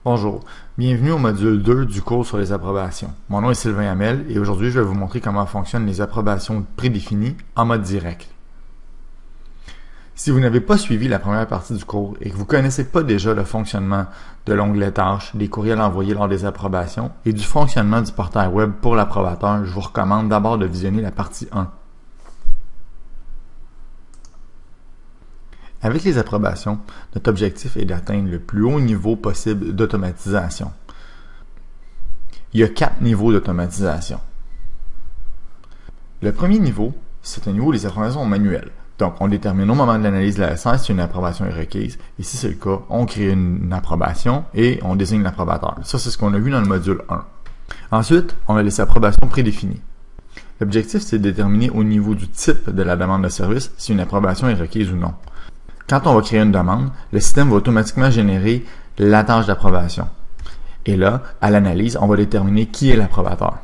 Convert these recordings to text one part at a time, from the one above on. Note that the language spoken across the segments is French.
Bonjour, bienvenue au module 2 du cours sur les approbations. Mon nom est Sylvain Hamel et aujourd'hui je vais vous montrer comment fonctionnent les approbations prédéfinies en mode direct. Si vous n'avez pas suivi la première partie du cours et que vous ne connaissez pas déjà le fonctionnement de l'onglet tâches, des courriels envoyés lors des approbations et du fonctionnement du portail web pour l'approbateur, je vous recommande d'abord de visionner la partie 1. Avec les approbations, notre objectif est d'atteindre le plus haut niveau possible d'automatisation. Il y a 4 niveaux d'automatisation. Le premier niveau, c'est un niveau où les approbations sont manuelles. Donc, on détermine au moment de l'analyse de la S1 si une approbation est requise. Et si c'est le cas, on crée une approbation et on désigne l'approbateur. Ça, c'est ce qu'on a vu dans le module 1. Ensuite, on a les approbations prédéfinies. L'objectif, c'est de déterminer au niveau du type de la demande de service si une approbation est requise ou non. Quand on va créer une demande, le système va automatiquement générer la tâche d'approbation. Et là, à l'analyse, on va déterminer qui est l'approbateur.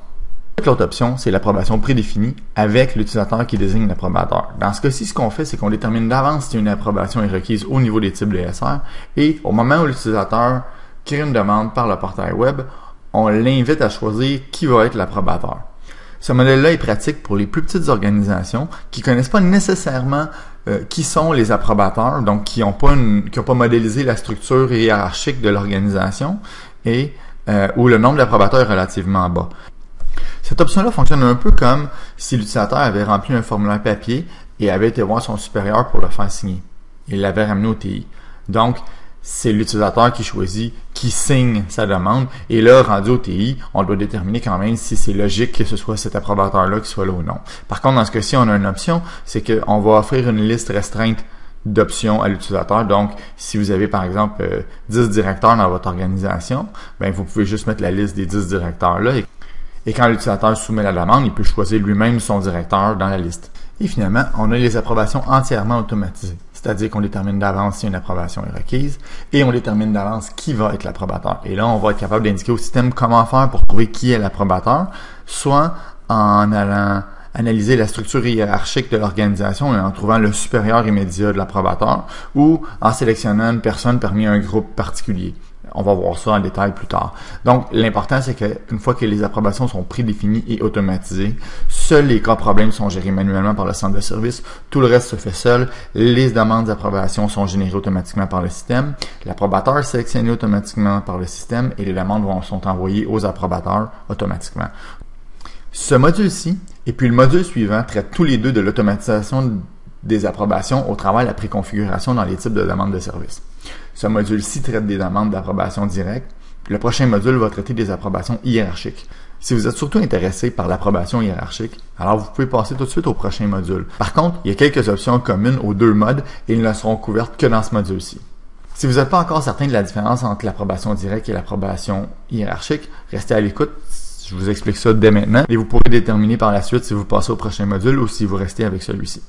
L'autre option, c'est l'approbation prédéfinie avec l'utilisateur qui désigne l'approbateur. Dans ce cas-ci, ce qu'on fait, c'est qu'on détermine d'avance si une approbation est requise au niveau des types de SR et au moment où l'utilisateur crée une demande par le portail web, on l'invite à choisir qui va être l'approbateur. Ce modèle-là est pratique pour les plus petites organisations qui ne connaissent pas nécessairement qui sont les approbateurs, donc qui n'ont pas modélisé la structure hiérarchique de l'organisation et où le nombre d'approbateurs est relativement bas. Cette option-là fonctionne un peu comme si l'utilisateur avait rempli un formulaire papier et avait été voir son supérieur pour le faire signer. Il l'avait ramené au TI. Donc, c'est l'utilisateur qui choisit, qui signe sa demande. Et là, rendu au TI, on doit déterminer quand même si c'est logique que ce soit cet approbateur-là qui soit là ou non. Par contre, dans ce cas-ci, on a une option, c'est qu'on va offrir une liste restreinte d'options à l'utilisateur. Donc, si vous avez, par exemple, 10 directeurs dans votre organisation, ben, vous pouvez juste mettre la liste des 10 directeurs-là. Et quand l'utilisateur soumet la demande, il peut choisir lui-même son directeur dans la liste. Et finalement, on a les approbations entièrement automatisées. C'est-à-dire qu'on détermine d'avance si une approbation est requise et on détermine d'avance qui va être l'approbateur. Et là, on va être capable d'indiquer au système comment faire pour trouver qui est l'approbateur, soit en allant analyser la structure hiérarchique de l'organisation et en trouvant le supérieur immédiat de l'approbateur ou en sélectionnant une personne parmi un groupe particulier. On va voir ça en détail plus tard. Donc, l'important, c'est qu'une fois que les approbations sont prédéfinies et automatisées, seuls les cas problèmes sont gérés manuellement par le centre de service. Tout le reste se fait seul. Les demandes d'approbation sont générées automatiquement par le système. L'approbateur est sélectionné automatiquement par le système et les demandes sont envoyées aux approbateurs automatiquement. Ce module-ci et puis le module suivant traitent tous les deux de l'automatisation des approbations au travers de la préconfiguration dans les types de demandes de service. Ce module-ci traite des demandes d'approbation directe. Le prochain module va traiter des approbations hiérarchiques. Si vous êtes surtout intéressé par l'approbation hiérarchique, alors vous pouvez passer tout de suite au prochain module. Par contre, il y a quelques options communes aux deux modes et ils ne seront couvertes que dans ce module-ci. Si vous n'êtes pas encore certain de la différence entre l'approbation directe et l'approbation hiérarchique, restez à l'écoute. Je vous explique ça dès maintenant et vous pourrez déterminer par la suite si vous passez au prochain module ou si vous restez avec celui-ci.